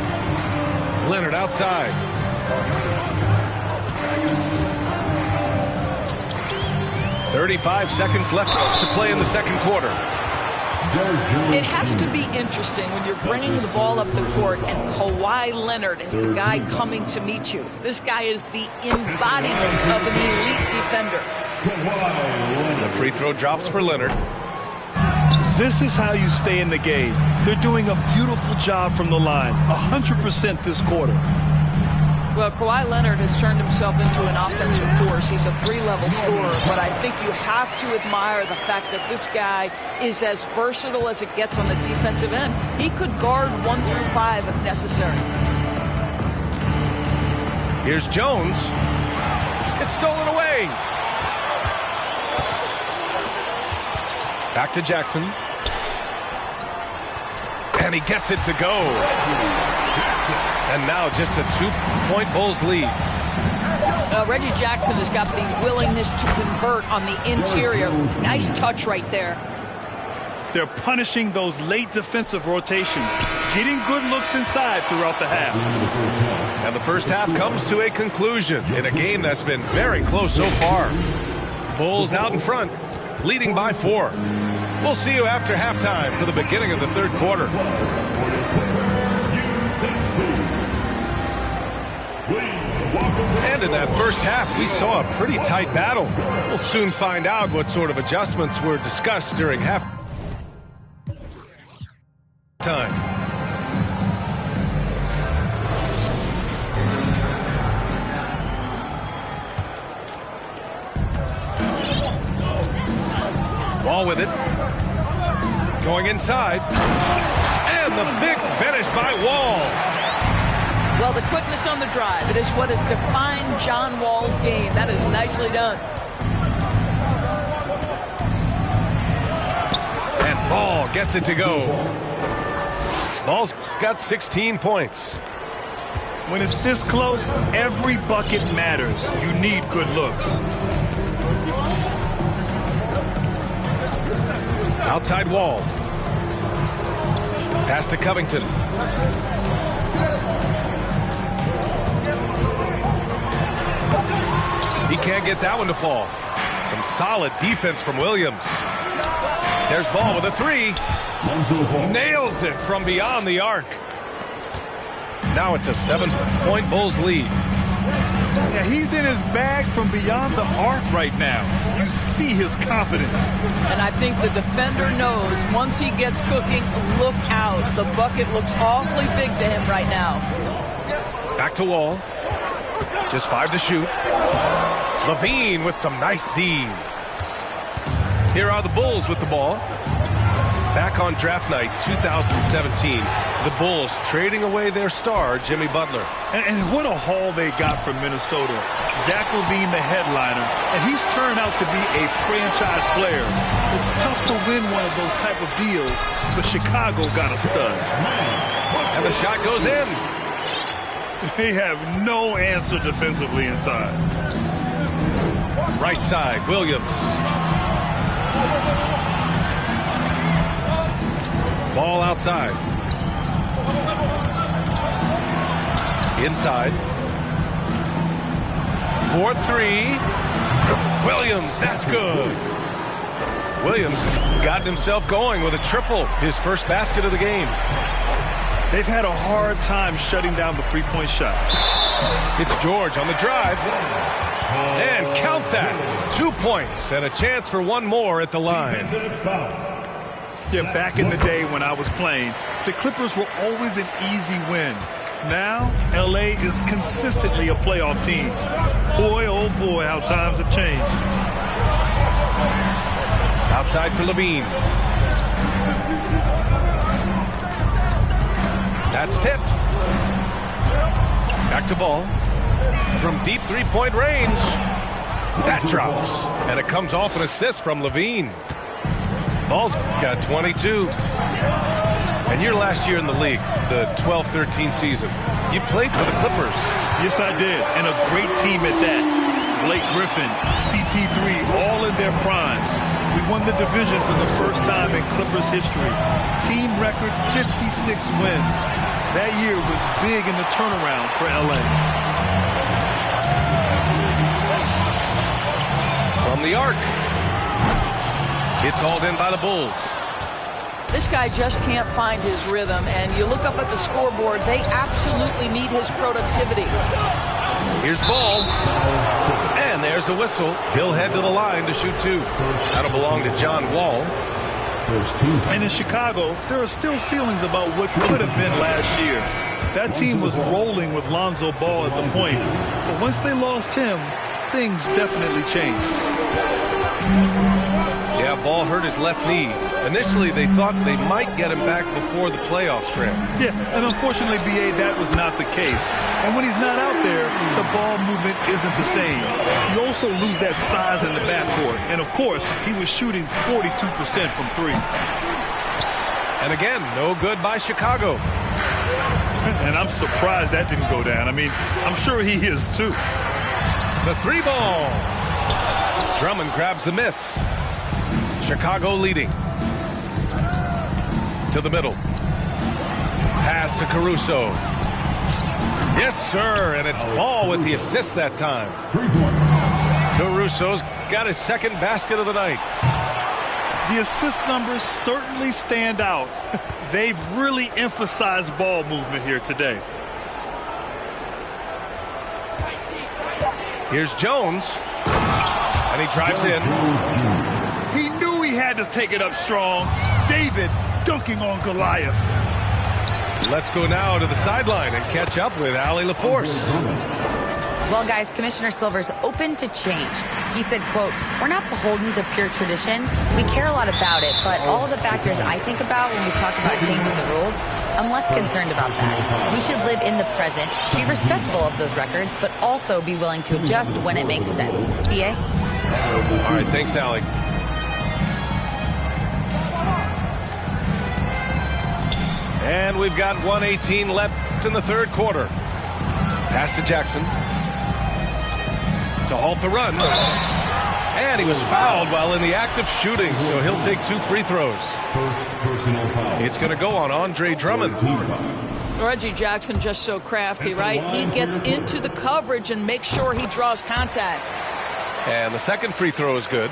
Leonard outside. "35 seconds left to play in the second quarter. It has to be interesting when you're bringing the ball up the court and Kawhi Leonard is the guy coming to meet you. This guy is the embodiment of an elite defender. The free throw drops for Leonard. This is how you stay in the game. They're doing a beautiful job from the line, 100% this quarter. Well, Kawhi Leonard has turned himself into an offensive force. He's a 3-level scorer, but I think you have to admire the fact that this guy is as versatile as it gets on the defensive end. He could guard 1 through 5 if necessary. Here's Jones. It's stolen away. Back to Jackson. And he gets it to go. And now just a 2-point Bulls lead. Reggie Jackson has got the willingness to convert on the interior. Nice touch right there. They're punishing those late defensive rotations, getting good looks inside throughout the half. And the first half comes to a conclusion in a game that's been very close so far. Bulls out in front, leading by 4. We'll see you after halftime for the beginning of the third quarter. And in that first half, we saw a pretty tight battle. We'll soon find out what sort of adjustments were discussed during halftime. Ball with it. Going inside. And the big finish by Wall. Well, the quickness on the drive, it is what has defined John Wall's game. That is nicely done. And Ball gets it to go. Ball's got 16 points. When it's this close, every bucket matters. You need good looks. Outside Wall. Pass to Covington. He can't get that one to fall. Some solid defense from Williams. There's Ball with a 3. Nails it from beyond the arc. Now it's a 7-point Bulls lead. Yeah, he's in his bag from beyond the arc right now. You see his confidence. And I think the defender knows once he gets cooking, look out. The bucket looks awfully big to him right now. Back to Wall. Just 5 to shoot. LaVine with some nice D. Here are the Bulls with the ball. Back on draft night 2017, the Bulls trading away their star, Jimmy Butler. And what a haul they got from Minnesota. Zach LaVine, the headliner, and he's turned out to be a franchise player. It's tough to win one of those type of deals, but Chicago got a stud. And the shot goes in. They have no answer defensively inside. Right side, Williams. Ball outside. Inside. 4-3. Williams, that's good. Williams got himself going with a triple, his first basket of the game. They've had a hard time shutting down the three-point shot. It's George on the drive. And count that. 2 points and a chance for one more at the line. Yeah, back in the day when I was playing, the Clippers were always an easy win. Now, LA is consistently a playoff team. Boy, oh boy, how times have changed. Outside for LaVine. That's tipped. Back to Ball. From deep three-point range. That drops. And it comes off an assist from LaVine. Ball's got 22. And your last year in the league, the 12-13 season, you played for the Clippers. Yes, I did. And a great team at that. Blake Griffin, CP3, all in their primes. We won the division for the first time in Clippers history. Team record 56 wins. That year was big in the turnaround for LA. From the arc. It's hauled in by the Bulls. This guy just can't find his rhythm, and you look up at the scoreboard, they absolutely need his productivity. Here's Ball. And there's a whistle. He'll head to the line to shoot two. That'll belong to John Wall. And in Chicago, there are still feelings about what could have been last year. That team was rolling with Lonzo Ball at the point. But once they lost him, things definitely changed. Yeah, Ball hurt his left knee. Initially, they thought they might get him back before the playoff scramble. Yeah, and unfortunately, B.A., that was not the case. And when he's not out there, the ball movement isn't the same. You also lose that size in the backcourt. And, of course, he was shooting 42% from three. And again, no good by Chicago. And I'm surprised that didn't go down. I mean, I'm sure he is, too. The three ball. Drummond grabs the miss. Chicago leading. To the middle. Pass to Caruso. Yes, sir, and it's Ball with the assist that time. Caruso's got his second basket of the night. The assist numbers certainly stand out. They've really emphasized ball movement here today. Here's Jones. And he drives in. He knew he had to take it up strong. David dunking on Goliath. Let's go now to the sideline and catch up with Allie LaForce. Well, guys, Commissioner Silver's open to change. He said, quote, "We're not beholden to pure tradition. We care a lot about it, but all the factors I think about when we talk about changing the rules, I'm less concerned about that. We should live in the present, be respectful of those records, but also be willing to adjust when it makes sense." B.A.? All right, thanks, Allie. And we've got 1:18 left in the third quarter. Pass to Jackson. To halt the run. And he was fouled while in the act of shooting, so he'll take 2 free throws. It's going to go on Andre Drummond. Reggie Jackson just so crafty, right? He gets into the coverage and makes sure he draws contact. And the second free throw is good.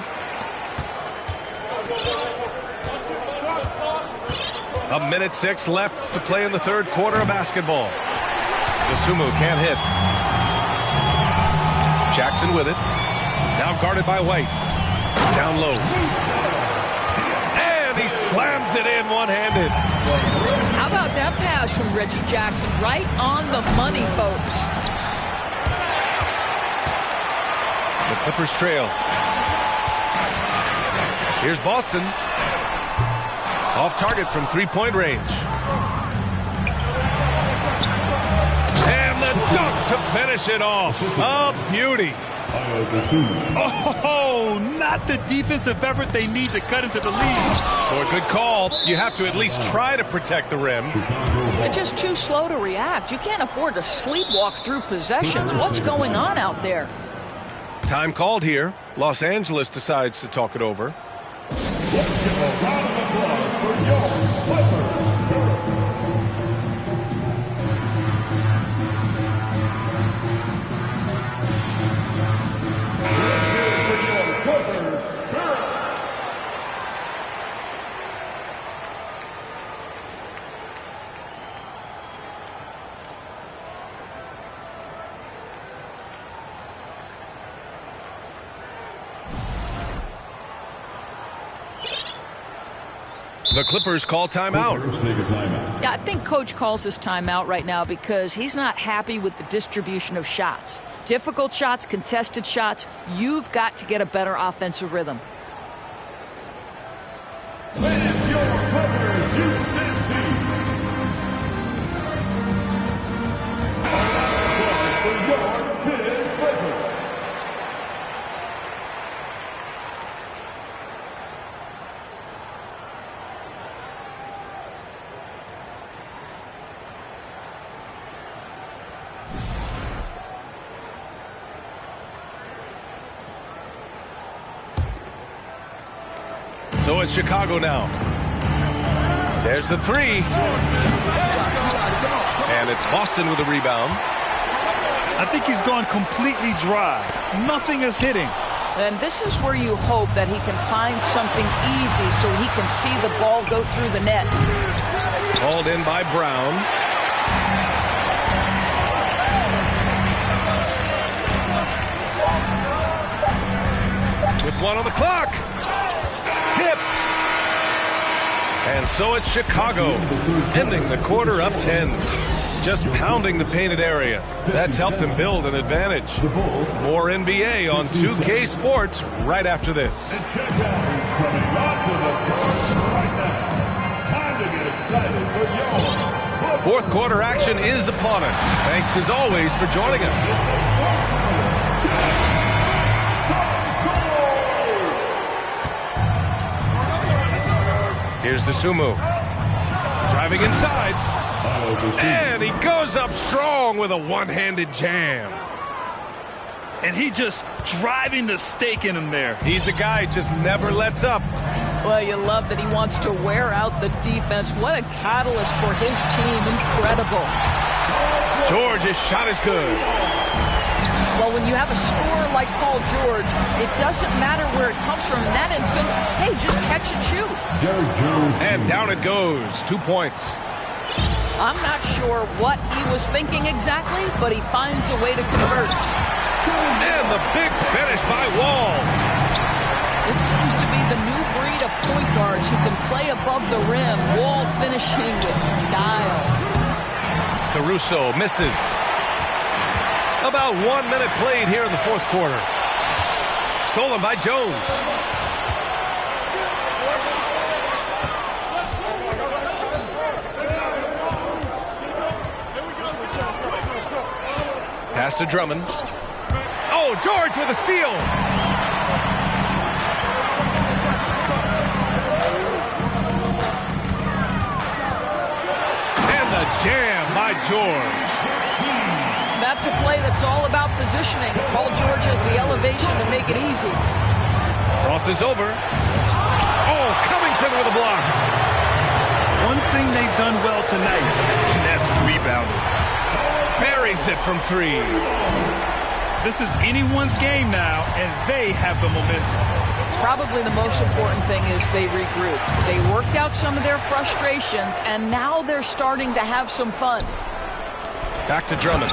A minute 6 left to play in the third quarter of basketball. Dosunmu can't hit. Jackson with it. Now guarded by White. Down low. And he slams it in one-handed. How about that pass from Reggie Jackson? Right on the money, folks. The Clippers trail. Here's Boston. Off target from three-point range. And the dunk to finish it off. A beauty. Oh, not the defensive effort they need to cut into the lead. Or a good call. You have to at least try to protect the rim. They're just too slow to react. You can't afford to sleepwalk through possessions. What's going on out there? Time called here. Los Angeles decides to talk it over. The Clippers call timeout. Yeah, I think Coach calls this timeout right now because he's not happy with the distribution of shots. Difficult shots, contested shots. You've got to get a better offensive rhythm. So it's Chicago now. There's the three. And it's Boston with the rebound. I think he's gone completely dry. Nothing is hitting. And this is where you hope that he can find something easy so he can see the ball go through the net. Hauled in by Brown. With one on the clock. Tipped. And so it's Chicago, ending the quarter up 10. Just pounding the painted area. That's helped them build an advantage. More NBA on 2K Sports right after this. Fourth quarter action is upon us. Thanks as always for joining us. Here's Dosunmu. Driving inside. And he goes up strong with a one-handed jam. And he just driving the stake in him there. He's a guy who just never lets up. Well, you love that he wants to wear out the defense. What a catalyst for his team. Incredible. George's shot is good. Well, when you have a scorer like Paul George, it doesn't matter where it comes from. In that instance, hey, just catch and shoot. And down it goes. 2 points. I'm not sure what he was thinking exactly, but he finds a way to convert. And the big finish by Wall. This seems to be the new breed of point guards who can play above the rim. Wall finishing with style. Caruso misses. About 1 minute played here in the fourth quarter. Stolen by Jones. Pass to Drummond. Oh, George with a steal. And the jam by George. That's a play that's all about positioning. Paul George has the elevation to make it easy. Crosses over. Oh, Covington with a block. One thing they've done well tonight, and that's rebounding. Buries it from three. This is anyone's game now, and they have the momentum. Probably the most important thing is they regrouped. They worked out some of their frustrations, and now they're starting to have some fun. Back to Drummond.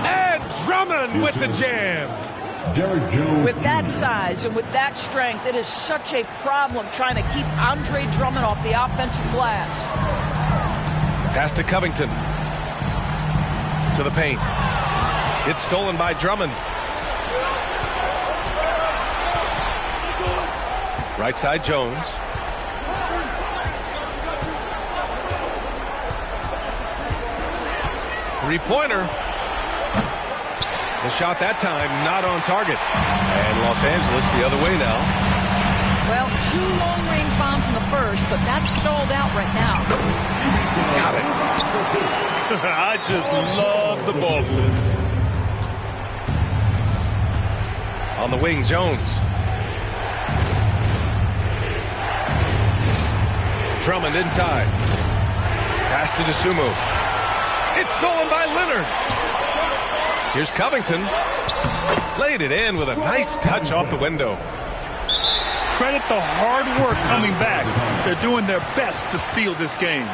And Drummond with the jam. Derek Jones. With that size and with that strength, it is such a problem trying to keep Andre Drummond off the offensive glass. Pass to Covington. To the paint. It's stolen by Drummond. Right side, Jones. Three-pointer. The shot that time not on target. And Los Angeles the other way now. Well, 2 long-range bombs in the first, but that's stalled out right now. Got it. I just love the ball. On the wing, Jones. Drummond inside. Pass to DeSumo. It's stolen by Leonard. Here's Covington. Laid it in with a nice touch off the window. Credit the hard work coming back. They're doing their best to steal this game.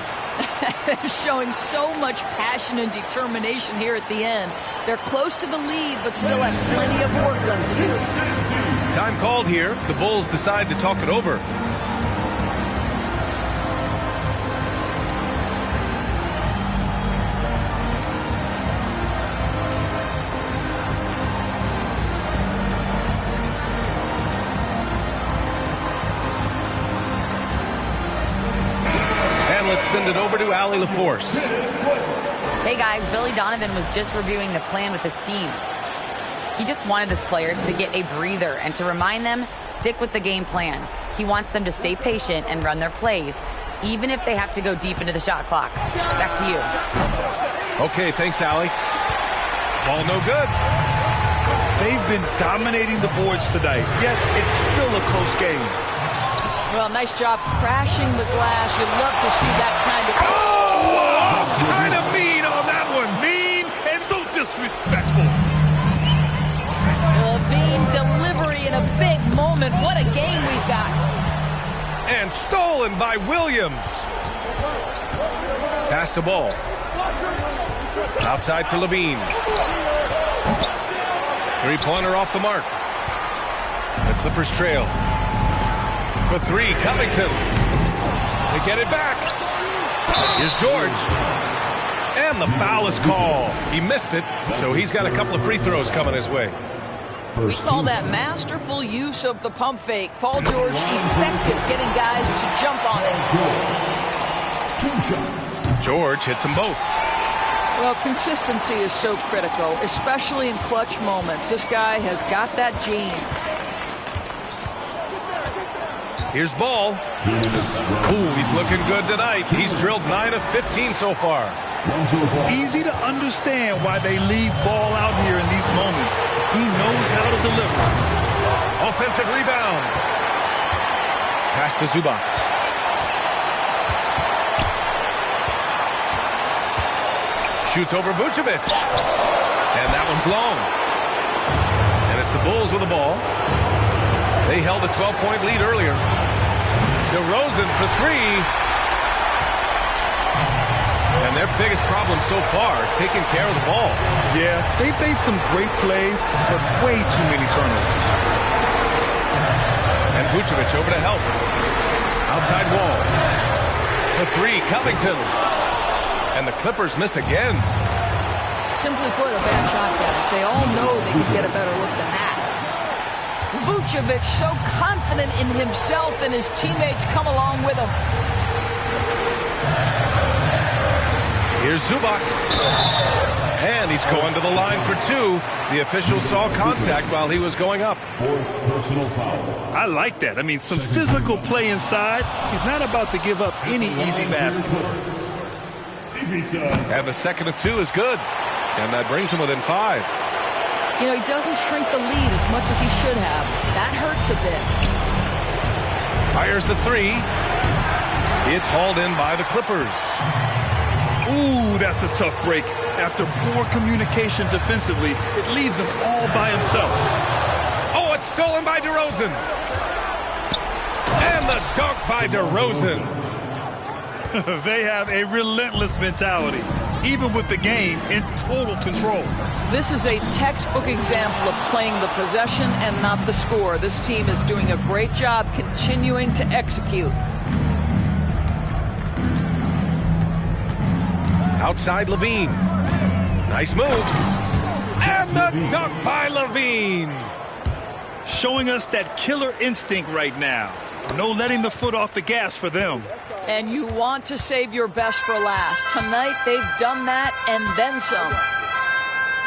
They're showing so much passion and determination here at the end. They're close to the lead, but still have plenty of work left to do. Time called here. The Bulls decide to talk it over. Send it over to Allie LaForce. Hey guys, Billy Donovan was just reviewing the plan with his team. He just wanted his players to get a breather and to remind them, stick with the game plan. He wants them to stay patient and run their plays, even if they have to go deep into the shot clock. Back to you. Okay, thanks, Allie. Ball no good. They've been dominating the boards tonight, yet it's still a close game. Well, nice job crashing the glass. You'd love to see that kind of... Oh! Kind of mean on that one. Mean and so disrespectful. LaVine delivery in a big moment. What a game we've got. And stolen by Williams. Pass to Ball. Outside for LaVine. Three-pointer off the mark. The Clippers trail. For 3, Covington. They get it back. Here's George. And the foul is called. He missed it, so he's got a couple of free throws coming his way. We call that masterful use of the pump fake. Paul George effective getting guys to jump on it. George hits them both. Well, consistency is so critical, especially in clutch moments. This guy has got that gene. Here's Ball. Ooh, he's looking good tonight. He's drilled 9 of 15 so far. Easy to understand why they leave Ball out here in these moments. He knows how to deliver. Offensive rebound. Pass to Zubac. Shoots over Vucevic. And that one's long. And it's the Bulls with the ball. They held a 12-point lead earlier. DeRozan for 3. And their biggest problem so far, taking care of the ball. Yeah, they've made some great plays, but way too many turnovers. And Vucevic over to help. Outside wall. For 3, Covington. And the Clippers miss again. Simply put, a bad shot, guys. They all know they can get a better look than that. Vucevic so confident in himself, and his teammates come along with him. Here's Zubac. And he's going to the line for 2. The official saw contact while he was going up. 4th personal foul. I like that. I mean, some physical play inside. He's not about to give up any easy baskets. And the second of 2 is good. And that brings him within 5. You know, he doesn't shrink the lead as much as he should have. That hurts a bit. Fires the 3. It's hauled in by the Clippers. Ooh, that's a tough break. After poor communication defensively, it leaves him all by himself. Oh, it's stolen by DeRozan. And the dunk by DeRozan. They have a relentless mentality. even with the game in total control. This is a textbook example of playing the possession and not the score. This team is doing a great job continuing to execute. Outside Levine. Nice move. And the dunk by Levine. Showing us that killer instinct right now. No letting the foot off the gas for them. And you want to save your best for last. Tonight, they've done that and then some.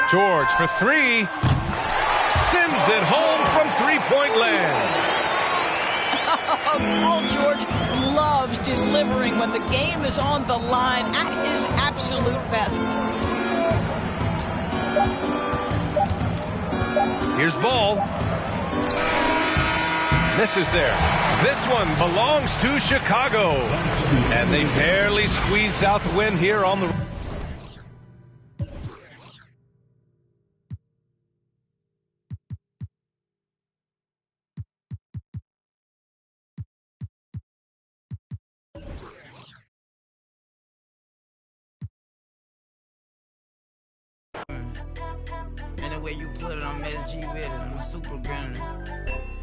George for three. Sends it home from three-point land. Paul George loves delivering when the game is on the line at his absolute best. Here's Ball. Misses there. This one belongs to Chicago. And they barely squeezed out the win here on the... And the way you put it, I'm SG with it. I'm a super grinner.